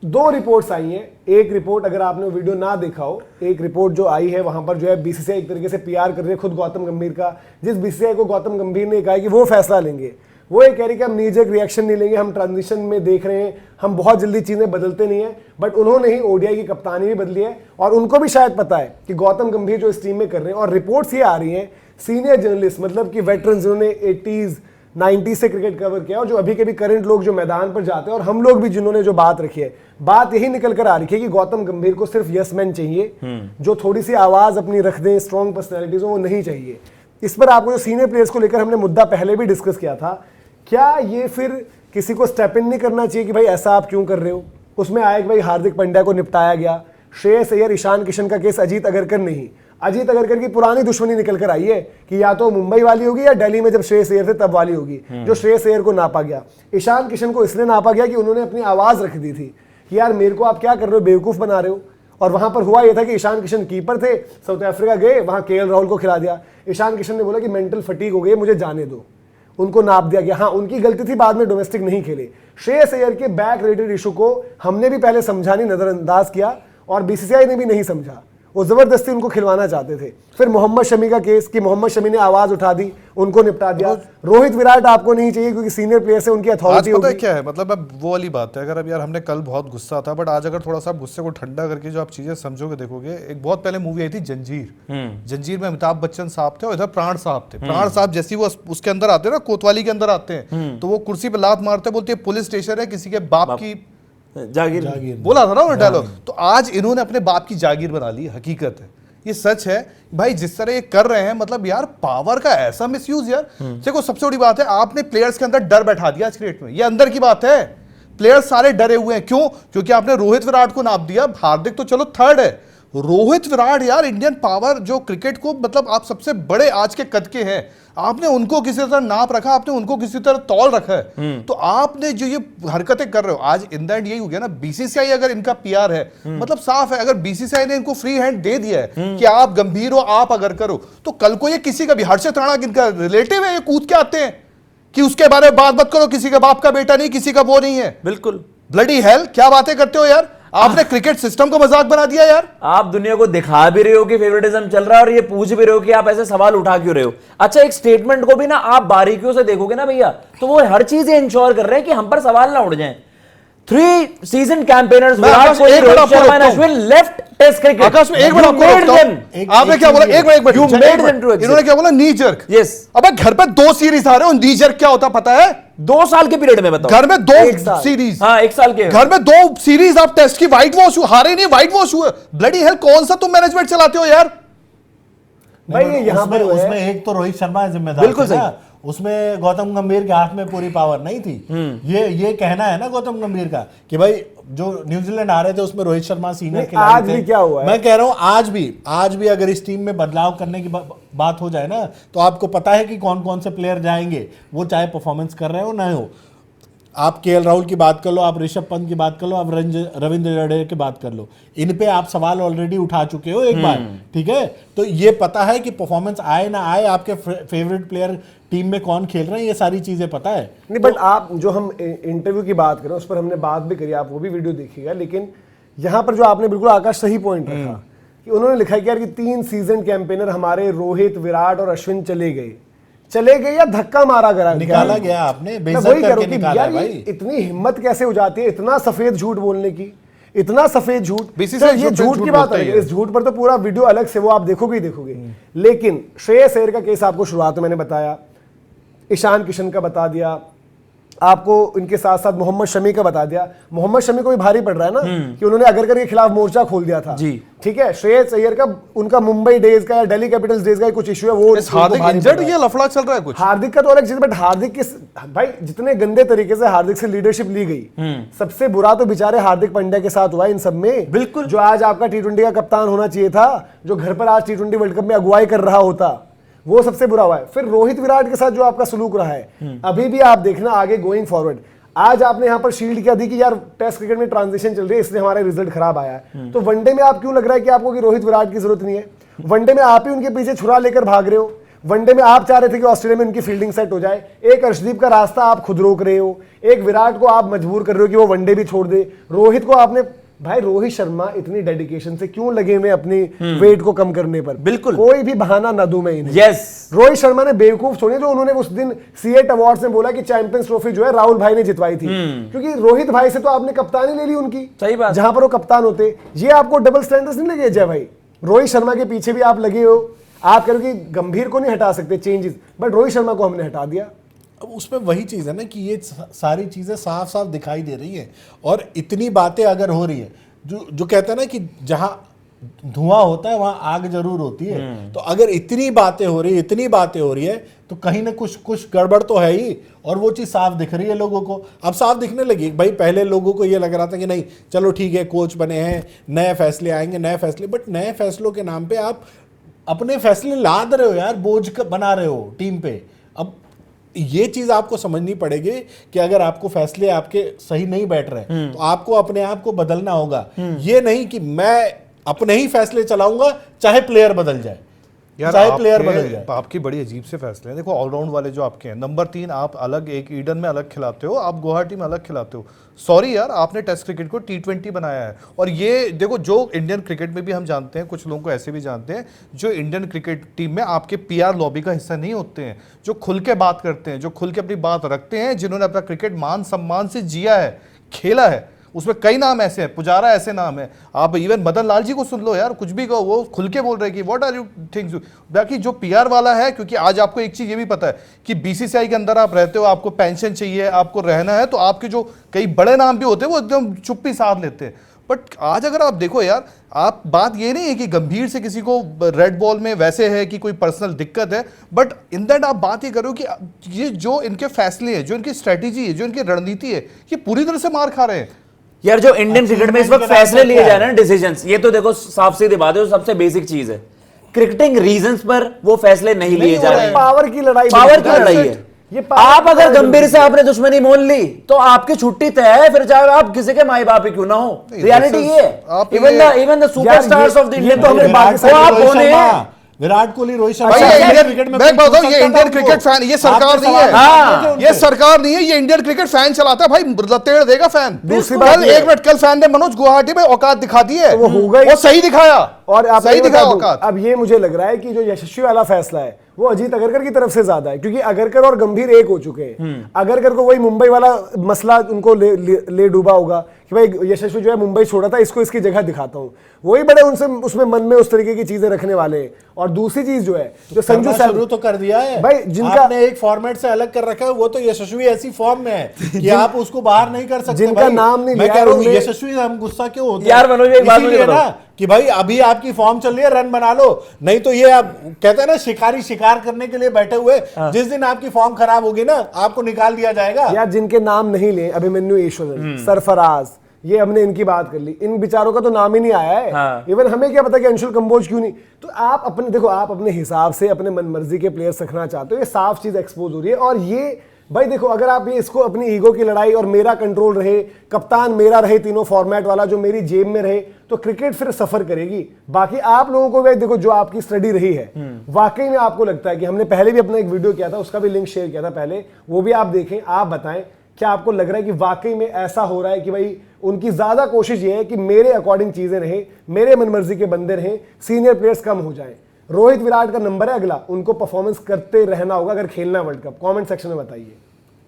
दो रिपोर्ट्स आई हैं। एक रिपोर्ट, अगर आपने वीडियो ना देखा हो, एक रिपोर्ट जो आई है वहां पर जो है बीसीसीआई एक तरीके से पीआर कर रही है खुद गौतम गंभीर का, जिस बीसीसीआई को गौतम गंभीर ने कहा है कि वो फैसला लेंगे। वो ये कह रही कि हम नीजक रिएक्शन नहीं लेंगे, हम ट्रांजिशन में देख रहे हैं, हम बहुत जल्दी चीजें बदलते नहीं है। बट उन्होंने ही ओडीआई की कप्तानी भी बदली है और उनको भी शायद पता है कि गौतम गंभीर जो इस टीम में कर रहे हैं। और रिपोर्ट्स ये आ रही हैं, सीनियर जर्नलिस्ट मतलब कि वेटरन्स जिन्होंने 80s 90 से क्रिकेट कवर किया और जो अभी के भी करंट लोग जो मैदान पर जाते हैं और हम लोग भी जिन्होंने जो बात रखी है, बात यही निकल कर आ रही है कि गौतम गंभीर को सिर्फ यस मैन चाहिए, जो थोड़ी सी आवाज अपनी रख दें, स्ट्रॉन्ग पर्सनैलिटीज वो नहीं चाहिए। इस पर आपको जो सीनियर प्लेयर्स को लेकर हमने मुद्दा पहले भी डिस्कस किया था, क्या ये फिर किसी को स्टेप इन नहीं करना चाहिए कि भाई ऐसा आप क्यों कर रहे हो? उसमें आया कि भाई हार्दिक पांड्या को निपटाया गया, श्रेयस अय्यर ईशान किशन का केस अजीत अगरकर नहीं, अजीत अगरकर की पुरानी दुश्मनी निकल कर आई है कि या तो मुंबई वाली होगी या दिल्ली में जब श्रेयस अय्यर थे तब वाली होगी, जो श्रेयस अय्यर को नापा गया। ईशान किशन को इसलिए नापा गया कि उन्होंने अपनी आवाज रख दी थी कि यार मेरे को आप क्या कर रहे हो, बेवकूफ बना रहे हो। और वहां पर हुआ यह था कि ईशान किशन कीपर थे, साउथ अफ्रीका गए, वहां केएल राहुल को खिला दिया। ईशान किशन ने बोला कि मेंटल फटीग हो गई, मुझे जाने दो, उनको नाप दिया गया। हाँ, उनकी गलती थी, बाद में डोमेस्टिक नहीं खेले। श्रेयस अय्यर के बैक रिलेटेड इशू को हमने भी पहले समझा नहीं, नजरअंदाज किया और बीसीसीआई ने भी नहीं समझा, वो जबरदस्ती उनको खिलवाना चाहते थे। फिर मोहम्मद शमी का केस कि मोहम्मद शमी ने आवाज उठा दी, उनको निपटा दिया। रोहित विराट आपको नहीं चाहिए क्योंकि सीनियर प्लेयर से उनकी अथॉरिटी होगी। क्या है मतलब, अब वो वाली बात है, अगर अब यार हमने कल बहुत गुस्सा था, बट आज अगर थोड़ा सा गुस्से को ठंडा करके जो आप चीजें समझोगे, देखोगे, एक बहुत पहले मूवी आई थी जंजीर। जंजीर में अमिताभ बच्चन साहब थे और इधर प्राण साहब थे। प्राण साहब जैसे वो उसके अंदर आते हैं ना, कोतवाली के अंदर आते हैं, तो वो कुर्सी पे लात मारते, बोलते हैं पुलिस स्टेशन है, किसी के बाप की जागीर बोला था ना उन्होंने डायलॉग। तो आज इन्होंने अपने बाप की जागीर बना ली, हकीकत है, ये सच है भाई। जिस तरह ये कर रहे हैं, मतलब यार पावर का ऐसा मिसयूज यार। देखो सबसे बड़ी बात है, आपने प्लेयर्स के अंदर डर बैठा दिया आज क्रिकेट में, ये अंदर की बात है। प्लेयर्स सारे डरे हुए हैं, क्यों? क्योंकि आपने रोहित विराट को नाप दिया। हार्दिक तो चलो थर्ड है, रोहित विराट यार इंडियन पावर जो क्रिकेट को, मतलब आप सबसे बड़े आज के कद के हैं, आपने उनको किसी तरह नाप रखा, आपने उनको किसी तरह तौल रखा है। तो आपने जो ये हरकतें कर रहे हो, आज इन द एंड यही हो गया ना, बीसीसीआई अगर इनका पीआर है, मतलब साफ है, अगर बीसीसीआई ने इनको फ्री हैंड दे दिया है कि आप गंभीर हो, आप अगर करो, तो कल को ये किसी का भी, हर्षित राणा इनका रिलेटिव है, ये कूद के आते हैं कि उसके बारे में बात मत करो, किसी का बाप का बेटा नहीं, किसी का वो नहीं है। बिल्कुल ब्लडी हेल, क्या बातें करते हो यार, आपने क्रिकेट सिस्टम को मजाक बना दिया यार। आप दुनिया को दिखा भी रहे हो कि फेवरेटिज्म चल रहा है और ये पूछ भी रहे हो कि आप ऐसे सवाल उठा क्यों रहे हो। अच्छा, एक स्टेटमेंट को भी ना आप बारीकियों से देखोगे ना भैया, तो वो हर चीज इंश्योर कर रहे हैं कि हम पर सवाल ना उठ जाएं। 3 season campaigners Virat Kohli, Rohit Sharma and Ashwin left test cricket. आकाश में एक मिनट आपने क्या बोला, एक मिनट इन्होंने क्या बोला, नी जर्क। यस, अबे घर पे 2 सीरीज आ रहे हो, नी जर्क क्या होता पता है? 2 साल के पीरियड में बताओ, घर में 2 सीरीज, हाँ 1 साल के घर में 2 सीरीज आप टेस्ट की व्हाइट वॉश हारे नहीं, व्हाइट वॉश हुए। ब्लडी हेल, कौन सा तुम मैनेजमेंट चलाते हो यार भाई? यहाँ पर उसमें एक तो रोहित शर्मा जिम्मेदार, बिल्कुल सही, उसमें गौतम गंभीर के हाथ में पूरी पावर नहीं थी। ये कहना है ना गौतम गंभीर का कि भाई जो न्यूजीलैंड आ रहे थे उसमें रोहित शर्मा सीनियर खिलाड़ी थे। आज भी क्या हुआ है? मैं कह रहा हूं आज भी अगर इस टीम में बदलाव करने की बात हो जाए ना, तो आपको पता है कि कौन कौन से प्लेयर जाएंगे, वो चाहे परफॉर्मेंस कर रहे हो ना हो। आप केएल राहुल की बात कर लो, आप ऋषभ पंत की बात कर लो, आप रविंद्र जडेजा की बात कर लो, इन पे आप सवाल ऑलरेडी उठा चुके हो एक बार, ठीक है? तो ये पता है कि परफॉर्मेंस आए ना आए, आपके फेवरेट प्लेयर टीम में कौन खेल रहे हैं, ये सारी चीजें पता है। नहीं, बट आप जो हम इंटरव्यू की बात करें उस पर हमने बात भी करी, आप वो भी वीडियो देखिएगा। लेकिन यहाँ पर जो आपने बिल्कुल आकाश सही पॉइंट रखा कि उन्होंने लिखा कि यार कि 3 सीजन कैंपेनर हमारे रोहित, विराट और अश्विन चले गए या धक्का मारा गया, निकाला गया, आपने बेइज्जत करके निकाला है भाई। इतनी हिम्मत कैसे हो जाती है इतना सफेद झूठ बोलने की, इतना सफेद झूठ। तो ये झूठ की बात है, इस झूठ पर तो पूरा वीडियो अलग से वो आप देखोगे। लेकिन श्रेयस अय्यर का केस आपको शुरुआत में मैंने बताया, ईशान किशन का बता दिया आपको, इनके साथ साथ मोहम्मद शमी का बता दिया। मोहम्मद शमी को भी भारी पड़ रहा है ना कि उन्होंने अगरकर के खिलाफ मोर्चा खोल दिया था जी, ठीक है। श्रेयस अय्यर का, उनका मुंबई डेज का या दिल्ली कैपिटल्स डेज का कुछ इशू है, वो हार्दिक इंजर्ड, ये लफड़ा चल रहा है कुछ। हार्दिक का तो अलग चीज, बट हार्दिक किस भाई, जितने गंदे तरीके से हार्दिक से लीडरशिप ली गई, सबसे बुरा तो बेचारे हार्दिक पांड्या के साथ हुआ इन सब में। बिल्कुल, जो आज आपका T20 का कप्तान होना चाहिए था, जो घर पर आज T20 वर्ल्ड कप में अगुवाई कर रहा होता, वो सबसे बुरा हुआ है। फिर रोहित विराट के साथ जो आपका सलूक रहा है, अभी भी आप देखना आगे गोइंग फॉरवर्ड। आज आपने यहां पर शील्ड क्या दी कि यार टेस्ट क्रिकेट में ट्रांजिशन चल रही है इसलिए हमारा रिजल्ट खराब आया है, तो वनडे में आप क्यों लग रहा है कि आपको कि रोहित विराट की जरूरत नहीं है? वनडे में आप ही उनके पीछे छुरा लेकर भाग रहे हो। वनडे में आप चाह रहे थे कि ऑस्ट्रेलिया में उनकी फील्डिंग सेट हो जाए, एक अर्शदीप का रास्ता आप खुद रोक रहे हो, एक विराट को आप मजबूर कर रहे हो कि वो वनडे भी छोड़ दे, रोहित को आपने, भाई रोहित शर्मा इतनी डेडिकेशन से क्यों लगे हुए अपनी वेट को कम करने पर? बिल्कुल। कोई भी बहाना ना दूं मैं इन्हें। यस। रोहित शर्मा ने बेवकूफ छोड़ी जो उन्होंने उस दिन C8 अवार्ड्स में बोला कि चैंपियंस ट्रॉफी जो है राहुल भाई ने जितवाई थी, क्योंकि रोहित भाई से तो आपने कप्तानी ले ली उनकी, सही बात। जहां पर वो कप्तान होते। ये आपको डबल स्टैंडर्ड्स नहीं लगे जय भाई? रोहित शर्मा के पीछे भी आप लगे हो, आप कह रहे हो कि गंभीर को नहीं हटा सकते चेंजेस, बट रोहित शर्मा को हमने हटा दिया। अब उसमें वही चीज है ना कि ये सारी चीजें साफ साफ दिखाई दे रही हैं, और इतनी बातें अगर हो रही है, जो कहते हैं ना कि जहां धुआं होता है वहां आग जरूर होती है, तो अगर इतनी बातें हो रही है तो कहीं ना कुछ गड़बड़ तो है ही, और वो चीज साफ दिख रही है लोगों को, अब साफ दिखने लगी। भाई पहले लोगों को ये लग रहा था कि नहीं चलो ठीक है कोच बने हैं, नए फैसले आएंगे, नए फैसले, बट नए फैसलों के नाम पे आप अपने फैसले लाद रहे हो यार, बोझ बना रहे हो टीम पे। अब ये चीज आपको समझनी पड़ेगी कि अगर आपको फैसले आपके सही नहीं बैठ रहे तो आपको अपने आप को बदलना होगा। ये नहीं कि मैं अपने ही फैसले चलाऊंगा चाहे प्लेयर बदल जाए, यार चाहे प्लेयर बदल जाए। आपकी बड़ी अजीब से फैसले हैं। देखो ऑलराउंड वाले जो आपके हैं, नंबर 3 आप अलग, एक ईडन में अलग खिलाते हो, आप गुवाहाटी में अलग खिलाते हो। सॉरी यार, आपने टेस्ट क्रिकेट को T20 बनाया है। और ये देखो, जो इंडियन क्रिकेट में भी हम जानते हैं, कुछ लोगों को ऐसे भी जानते हैं जो इंडियन क्रिकेट टीम में आपके PR लॉबी का हिस्सा नहीं होते हैं, जो खुल के बात करते हैं, जो खुल के अपनी बात रखते हैं, जिन्होंने अपना क्रिकेट मान सम्मान से जिया है, खेला है। उसमें कई नाम ऐसे हैं, पुजारा ऐसे नाम है, आप इवन मदन लाल जी को सुन लो यार, कुछ भी कहो वो खुल के बोल रहे हैं कि व्हाट आर यू थिंग्स। बाकी जो PR वाला है, क्योंकि आज आपको एक चीज ये भी पता है कि BCCI के अंदर आप रहते हो, आपको पेंशन चाहिए, आपको रहना है, तो आपके जो कई बड़े नाम भी होते हैं वो एकदम चुप्पी साध लेते हैं। बट आज अगर आप देखो यार, आप बात ये नहीं है कि गंभीर से किसी को रेड बॉल में वैसे है कि कोई पर्सनल दिक्कत है, बट इन दैट आप बात ये करो कि ये जो इनके फैसले हैं, जो इनकी स्ट्रेटेजी है, जो इनकी रणनीति है, ये पूरी तरह से मार खा रहे हैं यार। जो इंडियन क्रिकेट में इस वक्त फैसले लिए जा रहे हैं, डिसीजंस, ये तो देखो साफ सीधी बात है, सबसे बेसिक चीज है। क्रिकेटिंग रीजंस पर वो फैसले नहीं लिए जा रहे हैं। पावर की लड़ाई, पावर की लड़ाई है। ये आप अगर गंभीर से आपने दुश्मनी मोल ली तो आपकी छुट्टी तय है, फिर चाहे आप किसी के माई बाप ही क्यों ना हो। रियलिटी ये है। Even the superstars of the Indian Virat Kohli, Rohit Sharma, ये इंडियन क्रिकेट फैन, ये सरकार नहीं है, ये सरकार नहीं है, ये इंडियन क्रिकेट फैन चलाता है भाई, लतेड़ देगा फैन। कल एक मिनट, कल फैन ने मनोज गुवाहाटी में औकात दिखा दी है, वो सही दिखाया, और आप सही दिखाया औकात। अब ये मुझे लग रहा है कि जो यशस्वी वाला फैसला है वो अजीत अगरकर की तरफ से ज्यादा है, क्योंकि अगरकर और गंभीर एक हो चुके हैं। अगरकर को वही मुंबई वाला मसला उनको ले डूबा होगा कि भाई यशस्वी जो है मुंबई छोड़ा था, इसको इसकी जगह दिखाता हूं, वही बड़े उनसे उसमें मन में उस तरीके की चीजें रखने वाले हैं। और दूसरी चीज जो है, जो संजू शुरू तो कर दिया है भाई, जिनका आपने एक फॉर्मेट से अलग कर रखा है, वो तो यशस्वी ऐसी फॉर्म में है कि आप उसको बाहर नहीं कर सकते। जिनका नाम नहीं मैं कह रहा हूँ यशस्वी, हम गुस्सा क्यों होते हैं यार? मनोज एक बात मुझे ना कि भाई अभी आपकी फॉर्म चल रही है, रन बना लो, नहीं तो ये आप कहते हैं ना शिकारी शिकार करने के लिए बैठे हुए, जिस दिन आपकी फॉर्म खराब होगी ना आपको निकाल दिया जाएगा। यार जिनके नाम नहीं ले, अभिमन्यु ईश्वरन, सरफराज, ये हमने इनकी बात कर ली, इन बेचारों का तो नाम ही नहीं आया है। इवन हमें क्या पता कि अंशुल कंबोज क्यों नहीं। तो आप अपने देखो, आप अपने हिसाब से अपने मनमर्जी के प्लेयर्स रखना चाहते हो, ये साफ चीज एक्सपोज हो रही है। और ये भाई देखो, अगर आप ये इसको अपनी ईगो की लड़ाई और मेरा कंट्रोल रहे, कप्तान मेरा रहे, तीनों फॉर्मेट वाला जो मेरी जेब में रहे, तो क्रिकेट फिर सफर करेगी। बाकी आप लोगों को भी देखो, जो आपकी स्टडी रही है, वाकई में आपको लगता है कि हमने पहले भी अपना एक वीडियो किया था, उसका भी लिंक शेयर किया था पहले, वो भी आप देखें, आप बताएं क्या आपको लग रहा है कि वाकई में ऐसा हो रहा है कि भाई उनकी ज्यादा कोशिश ये है कि मेरे अकॉर्डिंग चीजें रहे, मेरे मनमर्जी के बंदे रहें, सीनियर प्लेयर्स कम हो जाएं। रोहित विराट का नंबर है अगला, उनको परफॉर्मेंस करते रहना होगा अगर खेलना वर्ल्ड कप। कमेंट सेक्शन में बताइए।